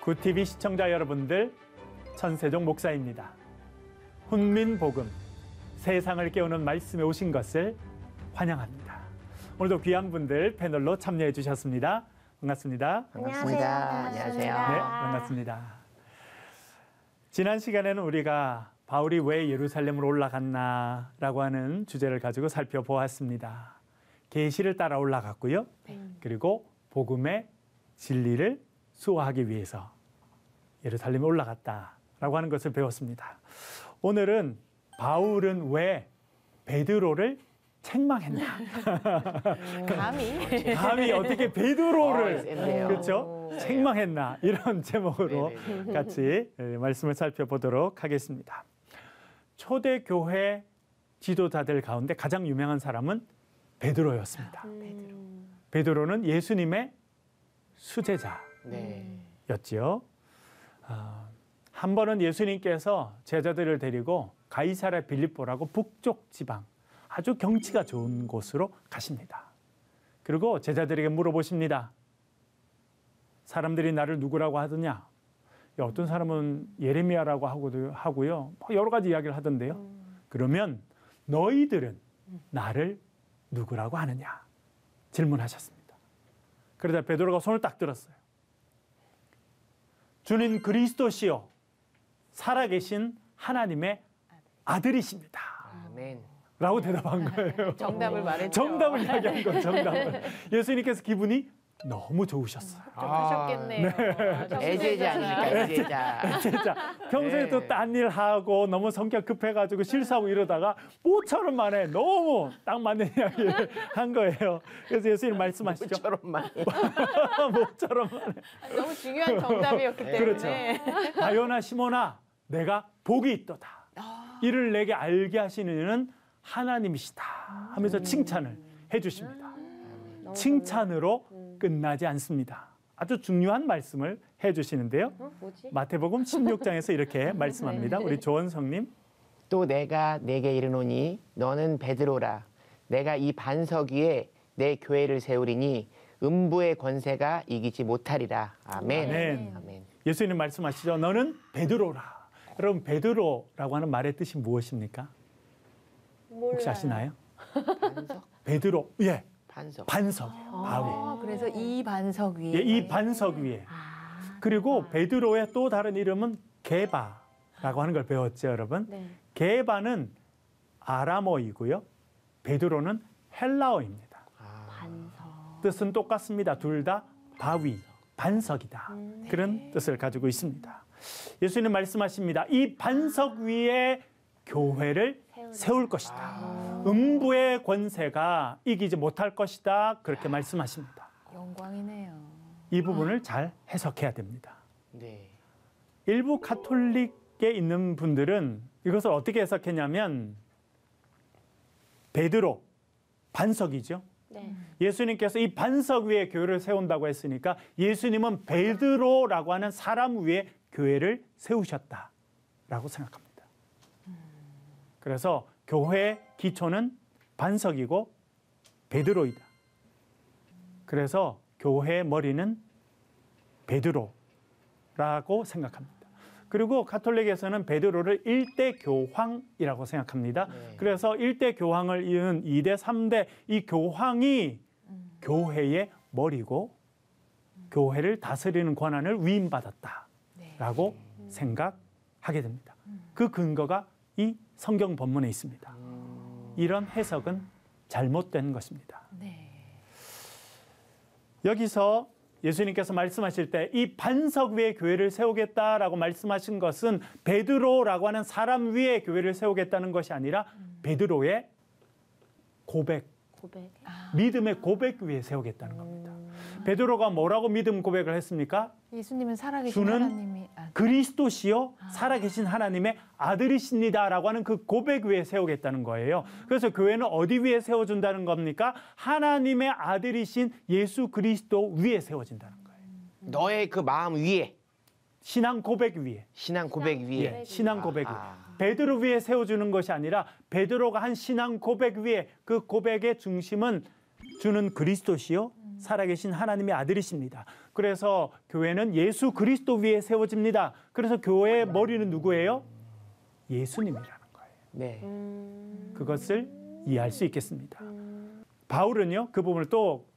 굿TV 시청자 여러분들, 천세종 목사입니다. 훈민복음, 세상을 깨우는 말씀에 오신 것을 환영합니다. 오늘도 귀한 분들 패널로 참여해 주셨습니다. 반갑습니다. 안녕하세요. 네, 반갑습니다. 지난 시간에는 우리가 바울이 왜 예루살렘으로 올라갔나라고 하는 주제를 가지고 살펴보았습니다. 계시를 따라 올라갔고요. 그리고 복음의 진리를 수호하기 위해서 예루살렘에 올라갔다라고 하는 것을 배웠습니다. 오늘은 바울은 왜 베드로를 책망했나? 감히 어떻게 베드로를 그렇죠? 책망했나? 이런 제목으로 같이 말씀을 살펴보도록 하겠습니다. 초대교회 지도자들 가운데 가장 유명한 사람은 베드로였습니다. 베드로는 예수님의 수제자였지요. 한 번은 예수님께서 제자들을 데리고 가이사랴 빌립보라고 북쪽 지방, 아주 경치가 좋은 곳으로 가십니다. 그리고 제자들에게 물어보십니다. 사람들이 나를 누구라고 하더냐? 어떤 사람은 예레미야라고 하고요. 여러 가지 이야기를 하던데요. 그러면 너희들은 나를 누구라고 하느냐? 질문하셨습니다. 그러자 베드로가 손을 딱 들었어요. 주는 그리스도시요 살아계신 하나님의 아들이십니다. 아멘. 라고 대답한 거예요. 정답을 말했죠. 정답을 이야기한 거예요. 정답을. 예수님께서 기분이 너무 좋으셨어요. 좀 하셨겠네요. 애제자 아닙니까? 애제자. 진짜 평소에 또 딴 일 하고 너무 성격 급해가지고 실수하고 이러다가 모처럼 만에 너무 딱 맞는 이야기를 한 거예요. 그래서 예수님 말씀하시죠. 모처럼 만에. 모처럼 만에. 너무 중요한 정답이었기 때문에. 그렇죠. 바요나 시몬아, 내가 복이 있도다. 이를 내게 알게 하시는 이는 하나님이시다 하면서 칭찬을 해주십니다. 칭찬으로 끝나지 않습니다. 아주 중요한 말씀을 해주시는데요. 마태복음 16장에서 이렇게 말씀합니다. 우리 조원성님. 또 내가 내게 이르노니 너는 베드로라. 내가 이 반석 위에 내 교회를 세우리니 음부의 권세가 이기지 못하리라. 아멘. 아멘. 아멘. 예수님 말씀하시죠. 너는 베드로라. 여러분 베드로라고 하는 말의 뜻이 무엇입니까? 혹시 아시나요? 반석? 베드로. 예. 반석. 반석. 바위. 그래서 이 반석 위에. 예, 이 반석 위에. 그리고 베드로의 또 다른 이름은 게바라고 하는 걸 배웠죠, 여러분. 네. 게바는 아람어이고요. 베드로는 헬라어입니다. 반석. 뜻은 똑같습니다. 둘 다 바위, 반석이다. 그런 뜻을 가지고 있습니다. 예수님 말씀하십니다. 이 반석 위에 교회를 세울 것이다. 음부의 권세가 이기지 못할 것이다. 그렇게 말씀하십니다. 영광이네요. 이 부분을 잘 해석해야 됩니다. 네. 일부 가톨릭에 있는 분들은 이것을 어떻게 해석했냐면 베드로, 반석이죠. 네. 예수님께서 이 반석 위에 교회를 세운다고 했으니까 예수님은 베드로라고 하는 사람 위에 교회를 세우셨다라고 생각합니다. 그래서 교회의 기초는 반석이고 베드로이다. 그래서 교회의 머리는 베드로라고 생각합니다. 그리고 가톨릭에서는 베드로를 1대 교황이라고 생각합니다. 그래서 1대 교황을 이은 2대, 3대 이 교황이 교회의 머리고 교회를 다스리는 권한을 위임받았다라고 생각하게 됩니다. 그 근거가 이 성경 본문에 있습니다. 이런 해석은 잘못된 것입니다. 네. 여기서 예수님께서 말씀하실 때 이 반석 위에 교회를 세우겠다라고 말씀하신 것은 베드로라고 하는 사람 위에 교회를 세우겠다는 것이 아니라 베드로의 고백, 믿음의 고백 위에 세우겠다는 겁니다. 베드로가 뭐라고 믿음 고백을 했습니까? 예수님은 살아계신 주는 하나님이 그리스도시요 살아계신 하나님의 아들이십니다라고 하는 그 고백 위에 세우겠다는 거예요. 그래서 교회는 어디 위에 세워준다는 겁니까? 하나님의 아들이신 예수 그리스도 위에 세워진다는 거예요. 너의 그 마음 위에. 신앙 고백 위에. 신앙 고백 위에. 예, 신앙 고백 위에. 베드로 위에 세워주는 것이 아니라 베드로가 한 신앙 고백 위에 그 고백의 중심은 주는 그리스도시요 살아계신 하나님의 아들이십니다. 그래서 교회는 예수 그리스도 위에 세워집니다. 그래서 교회의 머리는 누구예요? 예수님이라는 거예요. 네. 그것을 이해할 수 있겠습니다. 바울은요, 그 부분을 또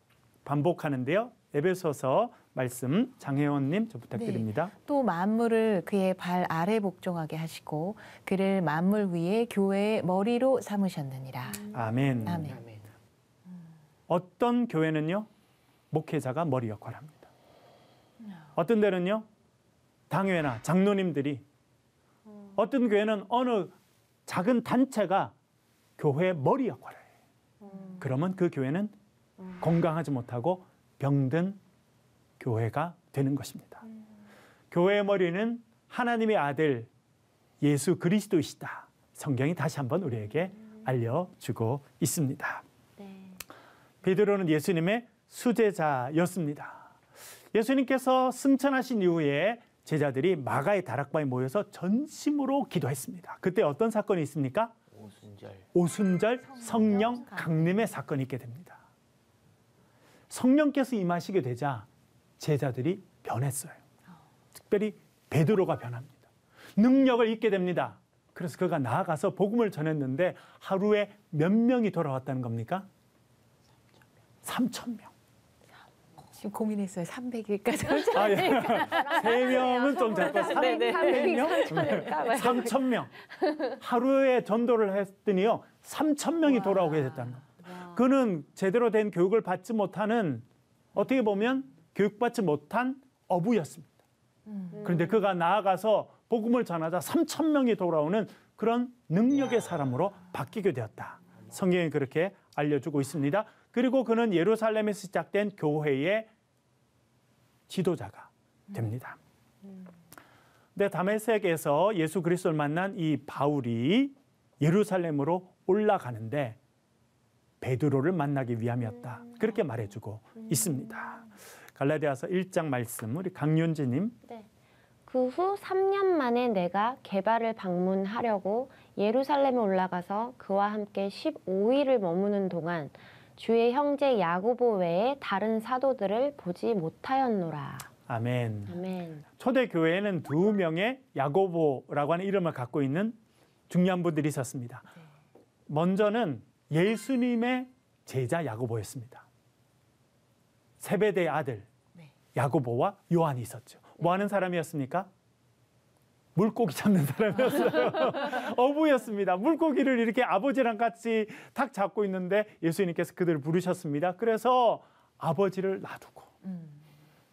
반복하는데요. 에베소서 말씀 장혜원님 좀 부탁드립니다. 또 만물을 그의 발 아래 복종하게 하시고 그를 만물 위에 교회의 머리로 삼으셨느니라. 아멘. 아멘. 아멘. 어떤 교회는요, 목회자가 머리 역할을 합니다. 어떤 데는요, 당회나 장로님들이, 어떤 교회는 어느 작은 단체가 교회의 머리 역할을 해요. 그러면 그 교회는 건강하지 못하고 병든 교회가 되는 것입니다. 교회의 머리는 하나님의 아들 예수 그리스도이시다. 성경이 다시 한번 우리에게 알려주고 있습니다. 베드로는 예수님의 수제자였습니다. 예수님께서 승천하신 이후에 제자들이 마가의 다락방에 모여서 전심으로 기도했습니다. 그때 어떤 사건이 있습니까? 오순절 성령 강림의 사건이 있게 됩니다. 성령께서 임하시게 되자 제자들이 변했어요. 특별히 베드로가 변합니다. 능력을 잊게 됩니다. 그래서 그가 나아가서 복음을 전했는데 하루에 몇 명이 돌아왔다는 겁니까? 3,000명. 지금 고민했어요. 300일까지. 아, 예. 3명은 좀 작고 300명? 3,000명. 하루에 전도를 했더니요. 3,000명이 돌아오게 됐다는 겁니다. 그는 제대로 된 교육을 받지 못하는, 어떻게 보면 교육받지 못한 어부였습니다. 그런데 그가 나아가서 복음을 전하자 3,000명이 돌아오는 그런 능력의 사람으로 바뀌게 되었다. 성경이 그렇게 알려주고 있습니다. 그리고 그는 예루살렘에서 시작된 교회의 지도자가 됩니다. 근데 다메섹에서 예수 그리스도를 만난 이 바울이 예루살렘으로 올라가는데 베드로를 만나기 위함이었다. 그렇게 말해주고 있습니다. 갈라디아서 1장 말씀 우리 강윤지님. 네. 그 후 3년 만에 내가 게바를 방문하려고 예루살렘에 올라가서 그와 함께 15일을 머무는 동안 주의 형제 야고보 외에 다른 사도들을 보지 못하였노라. 아멘. 아멘. 초대 교회에는 2명의 야고보라고 하는 이름을 갖고 있는 중요한 분들이 있었습니다. 먼저는 예수님의 제자 야고보였습니다. 세베대의 아들 야고보와 요한이 있었죠. 뭐 하는 사람이었습니까? 물고기 잡는 사람이었어요. 어부였습니다. 물고기를 이렇게 아버지랑 같이 탁 잡고 있는데 예수님께서 그들을 부르셨습니다. 그래서 아버지를 놔두고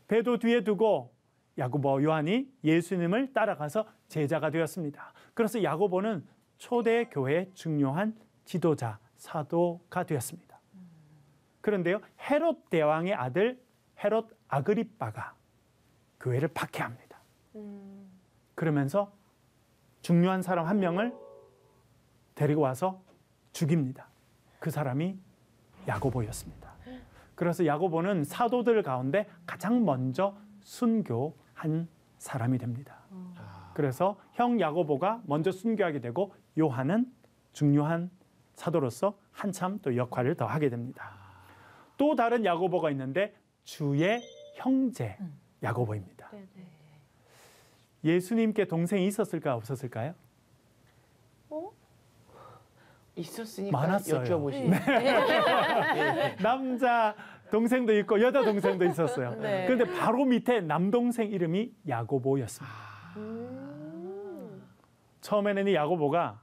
배도 뒤에 두고 야고보와 요한이 예수님을 따라가서 제자가 되었습니다. 그래서 야고보는 초대 교회의 중요한 지도자, 사도가 되었습니다. 그런데요, 헤롯 대왕의 아들 헤롯 아그리빠가 교회를 박해합니다. 그러면서 중요한 사람 한 명을 데리고 와서 죽입니다. 그 사람이 야고보였습니다. 그래서 야고보는 사도들 가운데 가장 먼저 순교한 사람이 됩니다. 그래서 형 야고보가 먼저 순교하게 되고 요한은 중요한 사도로서 한참 또 역할을 더 하게 됩니다. 또 다른 야고보가 있는데 주의 형제 야고보입니다. 예수님께 동생이 있었을까 없었을까요? 있었으니까 많았어요. 여쭤보시네. 남자 동생도 있고 여자 동생도 있었어요. 네. 그런데 바로 밑에 남동생 이름이 야고보였습니다. 처음에는 이 야고보가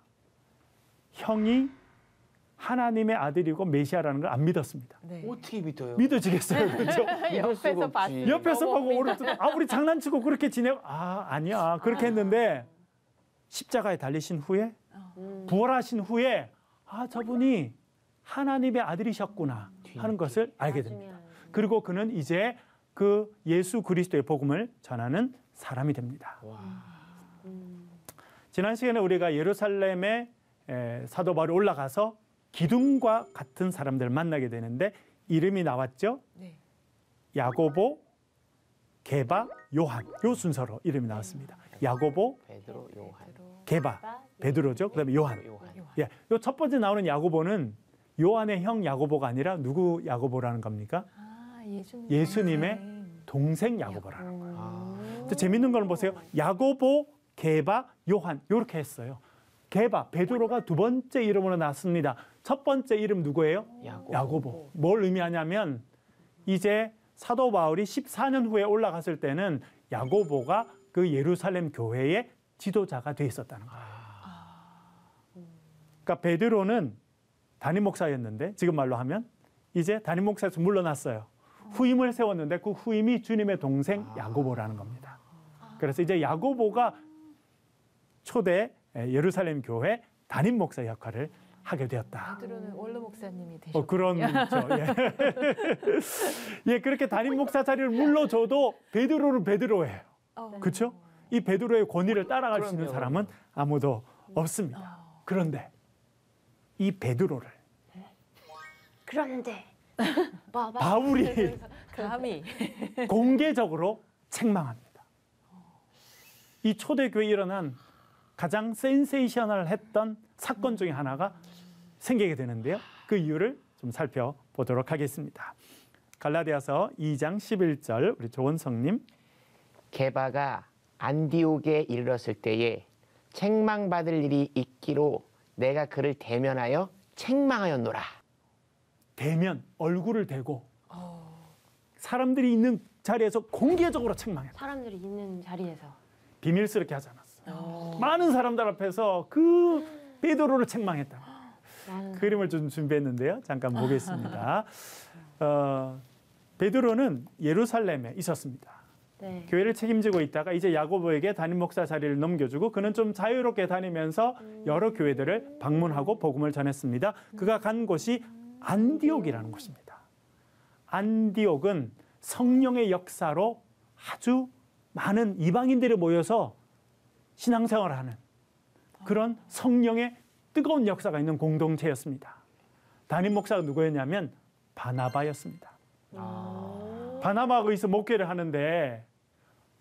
형이 하나님의 아들이고 메시아라는 걸 안 믿었습니다. 네. 어떻게 믿어요? 믿어지겠어요, 그렇죠? 옆에서 봤지. 옆에서 보고 오른쪽, 우리 장난치고 그렇게 지내고, 아니야, 그렇게 했는데 십자가에 달리신 후에, 부활하신 후에, 저분이 하나님의 아들이셨구나 하는 것을 알게 됩니다. 그리고 그는 이제 그 예수 그리스도의 복음을 전하는 사람이 됩니다. 지난 시간에 우리가 예루살렘에 사도 바울이 올라가서 기둥과 같은 사람들을 만나게 되는데 이름이 나왔죠. 네. 야고보, 게바, 요한 요 순서로 이름이 나왔습니다. 야고보, 베드로, 요한. 게바, 베드로죠. 그다음에 요한. 요한. 예, 요 첫 번째 나오는 야고보는 요한의 형 야고보가 아니라 누구 야고보라는 겁니까? 예수님의 예수님의 동생 야고보라는 거예요. 아, 또 재밌는 걸 보세요. 야고보, 게바, 요한 이렇게 했어요. 게바, 베드로가 두 번째 이름으로 났습니다. 첫 번째 이름 누구예요? 야고보. 뭘 의미하냐면 이제 사도 바울이 14년 후에 올라갔을 때는 야고보가 그 예루살렘 교회의 지도자가 돼 있었다는 거예요. 그러니까 베드로는 담임 목사였는데 지금 말로 하면 이제 담임 목사에서 물러났어요. 후임을 세웠는데 그 후임이 주님의 동생 야고보라는 겁니다. 그래서 이제 야고보가 초대 예루살렘 교회 담임 목사 역할을 하게 되었다. 베드로는 원로 목사님이 되셨군요. 그런 거죠. 예. 예, 그렇게 담임 목사 자리를 물러줘도 베드로는 베드로예요. 그렇죠? 이 베드로의 권위를 따라갈 수 있는 그럼요. 사람은 아무도 없습니다. 그런데 이 베드로를 그런데 바울이 감히 공개적으로 책망합니다. 이 초대교회에 일어난 가장 센세이셔널 했던 사건 중에 하나가 생기게 되는데요. 그 이유를 좀 살펴보도록 하겠습니다. 갈라디아서 2장 11절 우리 조원성님. 게바가 안디옥에 이르렀을 때에 책망받을 일이 있기로 내가 그를 대면하여 책망하였노라. 대면 얼굴을 대고 사람들이 있는 자리에서 공개적으로 책망했다. 사람들이 있는 자리에서 비밀스럽게 하지 않았어. 많은 사람들 앞에서 그 베드로를 책망했다. 많은 그림을 좀 준비했는데요. 잠깐 보겠습니다. 베드로는 예루살렘에 있었습니다. 네. 교회를 책임지고 있다가 이제 야고보에게 담임 목사 자리를 넘겨주고 그는 좀 자유롭게 다니면서 여러 교회들을 방문하고 복음을 전했습니다. 그가 간 곳이 안디옥이라는 곳입니다. 안디옥은 성령의 역사로 아주 많은 이방인들이 모여서 신앙생활을 하는 그런 성령의 뜨거운 역사가 있는 공동체였습니다. 담임 목사가 누구였냐면 바나바였습니다. 바나바가 거기서 목회를 하는데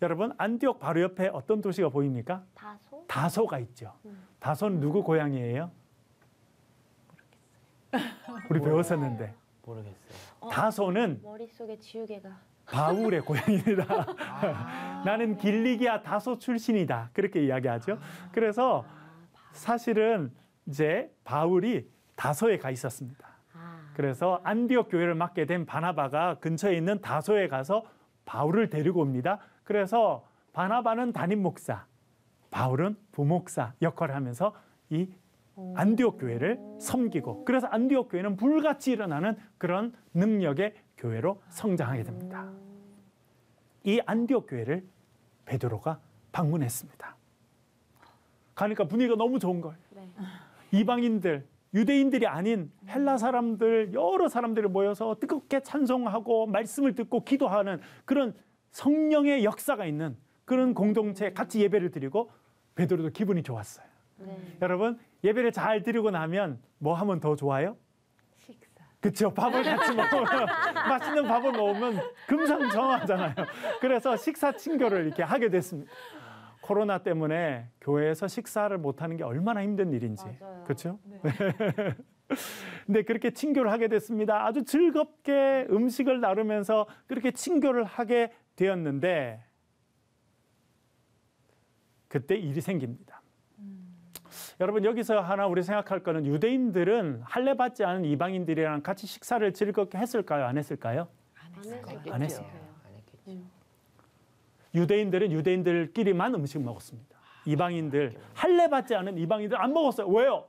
여러분 안디옥 바로 옆에 어떤 도시가 보입니까? 다소? 다소가 있죠. 다소는 누구 고향이에요? 우리 배웠었는데 모르겠어요. 다소는 머릿속에 지우개가 바울의 고향이다. 나는 길리기아 다소 출신이다. 그렇게 이야기하죠. 그래서 사실은 이제 바울이 다소에 가 있었습니다. 그래서 안디옥 교회를 맡게 된 바나바가 근처에 있는 다소에 가서 바울을 데리고 옵니다. 그래서 바나바는 담임 목사, 바울은 부목사 역할을 하면서 이 안디옥 교회를 섬기고 그래서 안디옥 교회는 불같이 일어나는 그런 능력의 교회로 성장하게 됩니다. 이 안디옥 교회를 베드로가 방문했습니다. 가니까 분위기가 너무 좋은 거예요. 네. 이방인들, 유대인들이 아닌 헬라 사람들, 여러 사람들이 모여서 뜨겁게 찬송하고 말씀을 듣고 기도하는 그런 성령의 역사가 있는 그런 공동체에 같이 예배를 드리고 베드로도 기분이 좋았어요. 네. 여러분 예배를 잘 드리고 나면 뭐 하면 더 좋아요? 식사. 그렇죠. 밥을 같이 먹으면 맛있는 밥을 먹으면 금상첨화잖아요. 그래서 식사 친교를 이렇게 하게 됐습니다. 코로나 때문에 교회에서 식사를 못하는 게 얼마나 힘든 일인지. 맞아요. 그렇죠? 근데 그렇게 친교를 하게 됐습니다. 아주 즐겁게 음식을 나누면서 그렇게 친교를 하게 되었는데 그때 일이 생깁니다. 여러분 여기서 하나 우리 생각할 거는 유대인들은 할례 받지 않은 이방인들이랑 같이 식사를 즐겁게 했을까요? 안 했을까요? 안 했어요. 안 했겠죠. 유대인들은 유대인들끼리만 음식 먹었습니다. 이방인들 할례 받지 않은 이방인들 안 먹었어요. 왜요?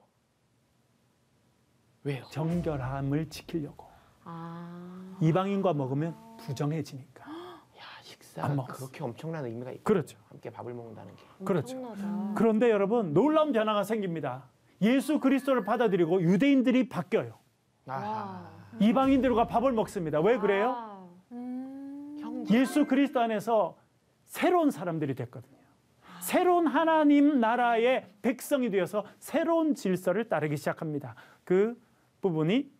왜요? 정결함을 지키려고. 아. 이방인과 먹으면 부정해지니까. 야, 식사가 안 먹었어. 그렇게 엄청난 의미가 있고 그렇죠. 함께 밥을 먹는다는 게. 그렇죠. 엄청나다. 그런데 여러분 놀라운 변화가 생깁니다. 예수 그리스도를 받아들이고 유대인들이 바뀌어요. 아하. 이방인들과 밥을 먹습니다. 왜 그래요? 아. 형제. 예수 그리스도 안에서 새로운 사람들이 됐거든요. 새로운 하나님 나라의 백성이 되어서 새로운 질서를 따르기 시작합니다. 그 부분이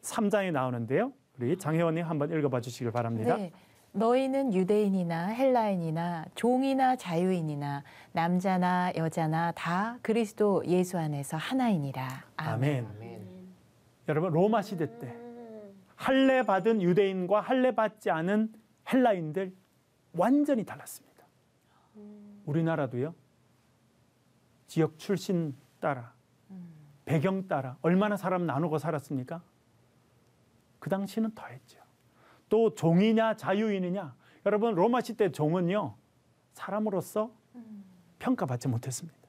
3장에 나오는데요. 우리 장혜원님 한번 읽어봐 주시길 바랍니다. 네. 너희는 유대인이나 헬라인이나 종이나 자유인이나 남자나 여자나 다 그리스도 예수 안에서 하나이니라. 아멘. 아멘. 여러분 로마 시대 때 할례 받은 유대인과 할례 받지 않은 헬라인들 완전히 달랐습니다. 우리나라도요. 지역 출신 따라, 배경 따라 얼마나 사람 나누고 살았습니까? 그 당시는 더했죠. 또 종이냐 자유인이냐. 여러분 로마 시대 종은요. 사람으로서 평가받지 못했습니다.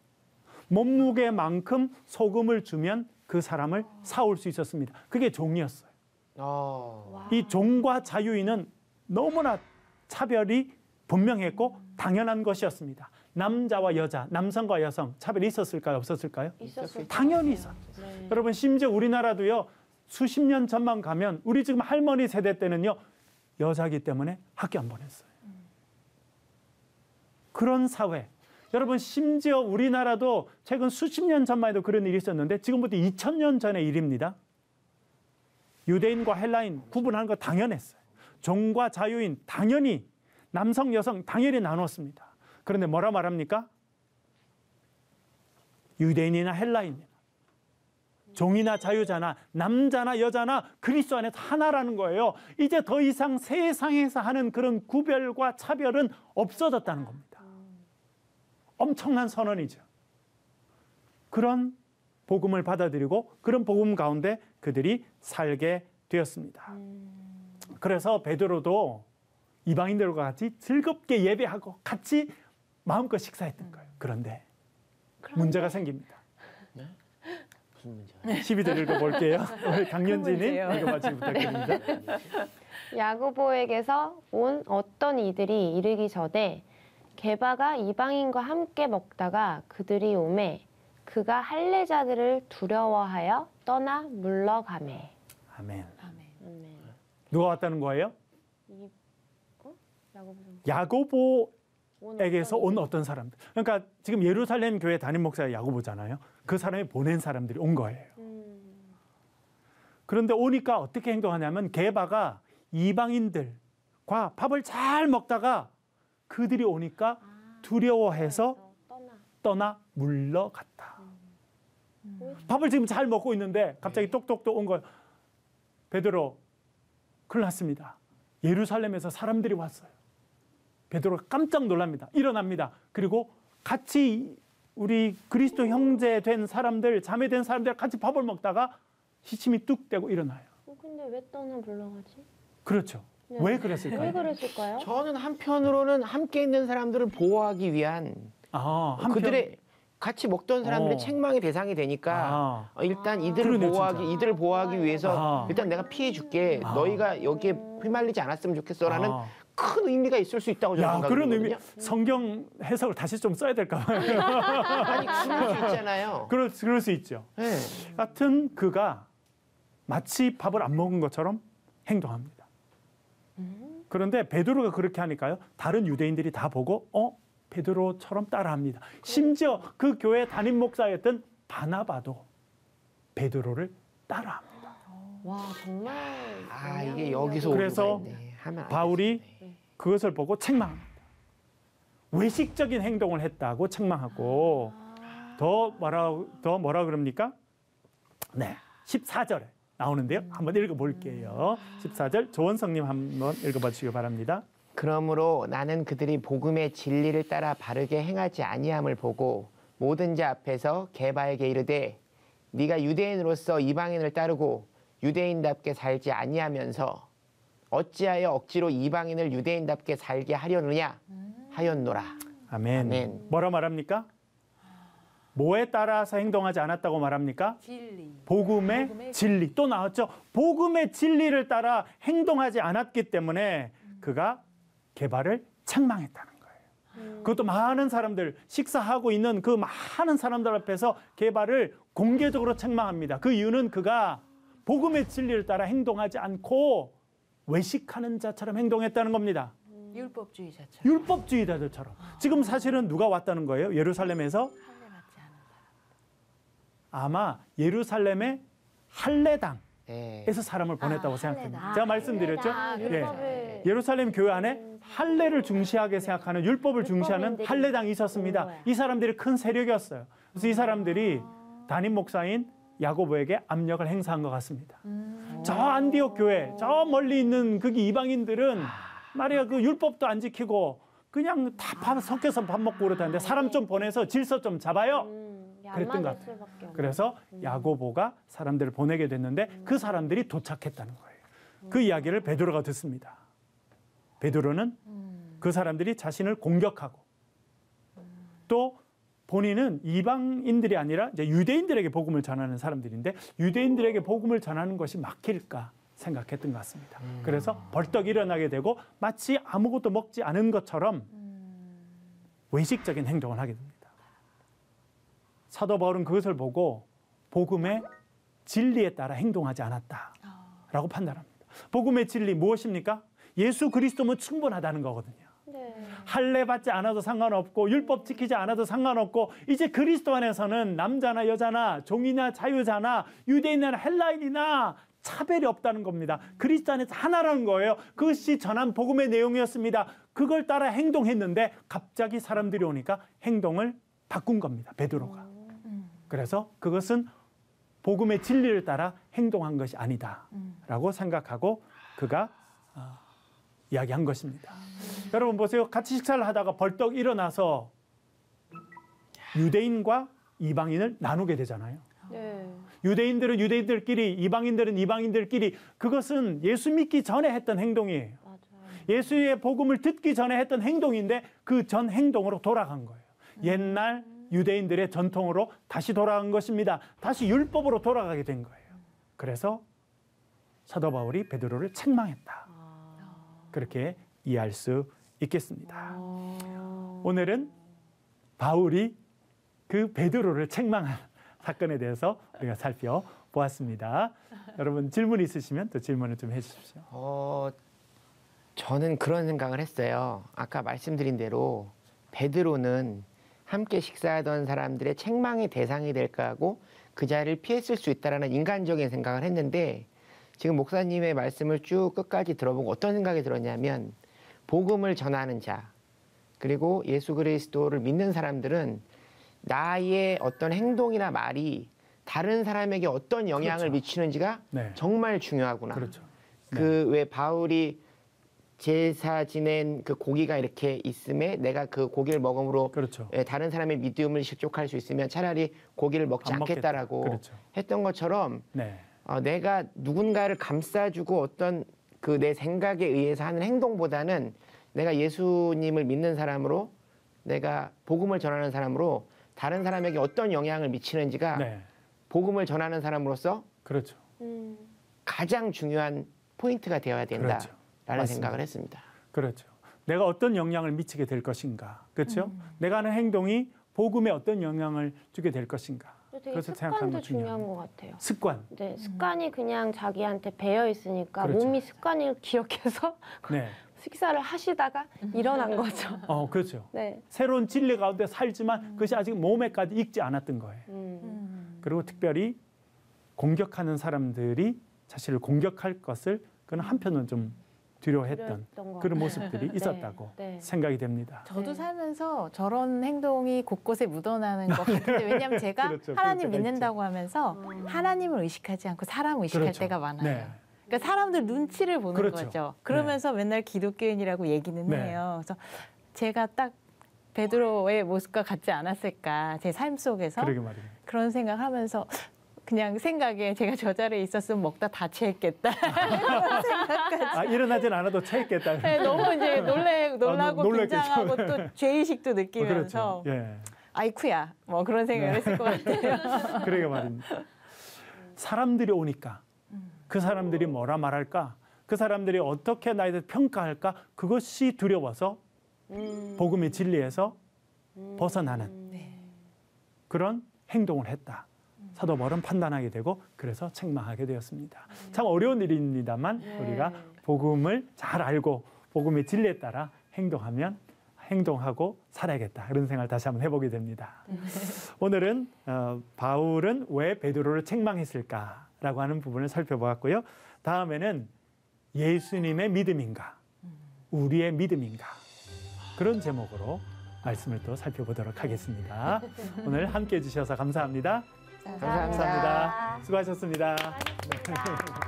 몸무게만큼 소금을 주면 그 사람을 사올 수 있었습니다. 그게 종이었어요. 이 종과 자유인은 너무나 차별이 분명했고 당연한 것이었습니다. 남자와 여자, 남성과 여성 차별이 있었을까요? 없었을까요? 있었을 당연히 있었죠. 네. 여러분 심지어 우리나라도요. 수십 년 전만 가면 우리 지금 할머니 세대 때는요. 여자기 때문에 학교 안 보냈어요. 그런 사회. 여러분 심지어 우리나라도 최근 수십 년 전만 해도 그런 일이 있었는데 지금부터 2000년 전의 일입니다. 유대인과 헬라인 구분하는 거 당연했어요. 종과 자유인 당연히 남성, 여성 당연히 나눴습니다. 그런데 뭐라 말합니까? 유대인이나 헬라인이나 종이나 자유자나 남자나 여자나 그리스도 안에서 하나라는 거예요. 이제 더 이상 세상에서 하는 그런 구별과 차별은 없어졌다는 겁니다. 엄청난 선언이죠. 그런 복음을 받아들이고 그런 복음 가운데 그들이 살게 되었습니다. 그래서 베드로도 이방인들과 같이 즐겁게 예배하고 같이 마음껏 식사했던 거예요. 그런데 문제가 생깁니다. 네? 무슨 문제가? 12절 읽어볼게요. 우리 강연진이 문제요. 읽어봐주시 부탁드립니다. 야고보에게서 온 어떤 이들이 이르기 전에 게바가 이방인과 함께 먹다가 그들이 오매 그가 할례자들을 두려워하여 떠나 물러가매. 아멘. 아멘. 누가 왔다는 거예요? 야고보 야고보에게서 온 어떤 사람들. 그러니까 지금 예루살렘 교회 담임 목사가 야고보잖아요. 그 사람이 보낸 사람들이 온 거예요. 그런데 오니까 어떻게 행동하냐면 게바가 이방인들과 밥을 잘 먹다가 그들이 오니까 두려워해서 떠나 물러갔다. 밥을 지금 잘 먹고 있는데 갑자기 똑똑똑 온 거예요. 베드로 큰일 났습니다. 예루살렘에서 사람들이 왔어요. 베드로가 깜짝 놀랍니다. 일어납니다. 그리고 같이 우리 그리스도 형제 된 사람들, 자매 된 사람들 같이 밥을 먹다가 시침이 뚝 떼고 일어나요. 근데 왜 떠나 물러가지? 그렇죠. 네. 왜 그랬을까요? 왜 그랬을까요? 저는 한편으로는 함께 있는 사람들을 보호하기 위한 한편- 그들의 같이 먹던 사람들의 책망의 대상이 되니까 일단 이들을 그러네, 이들을 보호하기 위해서 아. 일단 내가 피해 줄게. 너희가 여기에 휘말리지 않았으면 좋겠어라는 큰 의미가 있을 수 있다고 저는 그런 생각하거든요. 의미 성경 해석을 다시 좀 써야 될까 봐요. 아니 그럴 수 있잖아요. 그럴 수 있죠. 네. 하여튼 그가 마치 밥을 안 먹은 것처럼 행동합니다. 그런데 베드로가 그렇게 하니까요. 다른 유대인들이 다 보고 베드로처럼 따라합니다. 심지어 그 교회 담임 목사였던 바나바도 베드로를 따라합니다. 와 정말. 이게 여기서 그래서 오류가 있네. 하면 안 바울이 됐네. 그것을 보고 책망합니다. 외식적인 행동을 했다고 책망하고 더 뭐라 그럽니까? 네, 14절에 나오는데요. 한번 읽어볼게요. 14절 조원성님 한번 읽어봐 주시기 바랍니다. 그러므로 나는 그들이 복음의 진리를 따라 바르게 행하지 아니함을 보고 모든 자 앞에서 게바에게 이르되 네가 유대인으로서 이방인을 따르고 유대인답게 살지 아니하면서 어찌하여 억지로 이방인을 유대인답게 살게 하려느냐 하였노라. 아멘. 아멘. 뭐라 말합니까? 뭐에 따라서 행동하지 않았다고 말합니까? 진리. 복음의 진리. 또 나왔죠. 복음의 진리를 따라 행동하지 않았기 때문에 그가 게바를 책망했다는 거예요. 그것도 많은 사람들, 식사하고 있는 그 많은 사람들 앞에서 게바를 공개적으로 책망합니다. 그 이유는 그가 복음의 진리를 따라 행동하지 않고 외식하는 자처럼 행동했다는 겁니다. 율법주의자처럼. 율법주의자들처럼. 지금 사실은 누가 왔다는 거예요? 예루살렘에서? 할례받지 않은 사람. 아마 예루살렘의 할례당에서 네. 사람을 보냈다고 생각합니다. 할례당. 제가 말씀드렸죠? 율법을 예루살렘 교회 안에 할례를 중시하게 생각하는 율법을 중시하는 율법인들이 할례당이 있었습니다. 거야. 이 사람들이 큰 세력이었어요. 그래서 이 사람들이 담임 목사인 야고보에게 압력을 행사한 것 같습니다. 저 안디옥 교회, 저 멀리 있는 거기 이방인들은 말이야 그 율법도 안 지키고 그냥 다 섞여서 밥 먹고 그러다는데 사람 좀 보내서 질서 좀 잡아요. 그랬던 것 같아요. 그래서 야고보가 사람들을 보내게 됐는데 그 사람들이 도착했다는 거예요. 그 이야기를 베드로가 듣습니다. 베드로는 그 사람들이 자신을 공격하고 또 본인은 이방인들이 아니라 이제 유대인들에게 복음을 전하는 사람들인데 유대인들에게 복음을 전하는 것이 막힐까 생각했던 것 같습니다. 그래서 벌떡 일어나게 되고 마치 아무것도 먹지 않은 것처럼 외식적인 행동을 하게 됩니다. 사도 바울은 그것을 보고 복음의 진리에 따라 행동하지 않았다라고 판단합니다. 복음의 진리 무엇입니까? 예수 그리스도면 충분하다는 거거든요. 네. 할례 받지 않아도 상관없고 율법 지키지 않아도 상관없고 이제 그리스도 안에서는 남자나 여자나 종이나 자유자나 유대인이나 헬라인이나 차별이 없다는 겁니다. 그리스도 안에서 하나라는 거예요. 그것이 전한 복음의 내용이었습니다. 그걸 따라 행동했는데 갑자기 사람들이 오니까 행동을 바꾼 겁니다. 베드로가. 그래서 그것은 복음의 진리를 따라 행동한 것이 아니다라고 생각하고 그가 이야기한 것입니다. 여러분 보세요. 같이 식사를 하다가 벌떡 일어나서 유대인과 이방인을 나누게 되잖아요. 네. 유대인들은 유대인들끼리, 이방인들은 이방인들끼리 그것은 예수 믿기 전에 했던 행동이에요. 맞아요. 예수의 복음을 듣기 전에 했던 행동인데 그 전 행동으로 돌아간 거예요. 옛날 유대인들의 전통으로 다시 돌아간 것입니다. 다시 율법으로 돌아가게 된 거예요. 그래서 사도 바울이 베드로를 책망했다. 그렇게 이해할 수 있겠습니다. 오늘은 바울이 그 베드로를 책망한 사건에 대해서 우리가 살펴보았습니다. 여러분 질문 있으시면 또 질문을 좀 해주십시오. 저는 그런 생각을 했어요. 아까 말씀드린 대로 베드로는 함께 식사하던 사람들의 책망의 대상이 될까 하고 그 자리를 피했을 수 있다라는 인간적인 생각을 했는데 지금 목사님의 말씀을 쭉 끝까지 들어보고 어떤 생각이 들었냐면 복음을 전하는 자 그리고 예수 그리스도를 믿는 사람들은 나의 어떤 행동이나 말이 다른 사람에게 어떤 영향을 그렇죠. 미치는지가 네. 정말 중요하구나. 그렇죠. 그 왜 바울이 제사 지낸 그 고기가 이렇게 있음에 내가 그 고기를 먹음으로 그렇죠. 다른 사람의 믿음을 실족할 수 있으면 차라리 고기를 먹지 안 않겠다라고 먹겠다. 그렇죠. 했던 것처럼 네. 내가 누군가를 감싸주고 어떤 그 내 생각에 의해서 하는 행동보다는 내가 예수님을 믿는 사람으로 내가 복음을 전하는 사람으로 다른 사람에게 어떤 영향을 미치는지가 네. 복음을 전하는 사람으로서 그렇죠. 가장 중요한 포인트가 되어야 된다라는 그렇죠. 맞습니다. 생각을 했습니다. 그렇죠. 내가 어떤 영향을 미치게 될 것인가. 그렇죠? 내가 하는 행동이 복음에 어떤 영향을 주게 될 것인가. 되게 그것을 생각하는 습관도 거 중요한 것 같아요. 습관. 네, 습관이 그냥 자기한테 배어 있으니까 그렇죠. 몸이 습관을 기억해서 네. 식사를 하시다가 일어난 거죠. 그렇죠. 네. 새로운 진리 가운데 살지만 그것이 아직 몸에까지 익지 않았던 거예요. 그리고 특별히 공격하는 사람들이 자신을 공격할 것을 그는 한편은 좀 두려워했던 두려웠던 것 그런 모습들이 있었다고 네. 생각이 됩니다. 저도 네. 살면서 저런 행동이 곳곳에 묻어나는 것 같은데 왜냐하면 제가 그렇죠. 하나님 그럴 때가 믿는다고 하면서 하나님을 의식하지 않고 사람 의식할 그렇죠. 때가 많아요. 네. 그러니까 사람들 눈치를 보는 그렇죠. 거죠. 그러면서 맨날 기독교인이라고 얘기는 네. 해요. 그래서 제가 딱 베드로의 모습과 같지 않았을까 제 삶 속에서 그러게 말이에요. 그런 생각하면서 그냥 생각에 제가 저 자리에 있었으면 먹다 다 체했겠다. 일어나진 않아도 체했겠다. 네, 너무 이제 놀라고 놀랬겠죠. 긴장하고 또 죄의식도 느끼면서 그렇죠. 예. 아이쿠야 뭐 그런 생각을 했을 것 같아요. 그러게 말입니다. 사람들이 오니까 그 사람들이 뭐라 말할까? 그 사람들이 어떻게 나에 대해서 평가할까? 그것이 두려워서 복음의 진리에서 벗어나는 그런 행동을 했다. 사도 바울은 판단하게 되고 그래서 책망하게 되었습니다. 참 어려운 일입니다만 우리가 복음을 잘 알고 복음의 진리에 따라 행동하고 살아야겠다. 그런 생각을 다시 한번 해보게 됩니다. 오늘은 바울은 왜 베드로를 책망했을까라고 하는 부분을 살펴보았고요. 다음에는 예수님의 믿음인가, 우리의 믿음인가 그런 제목으로 말씀을 또 살펴보도록 하겠습니다. 오늘 함께해 주셔서 감사합니다. 감사합니다. 감사합니다. 수고하셨습니다. 수고하셨습니다.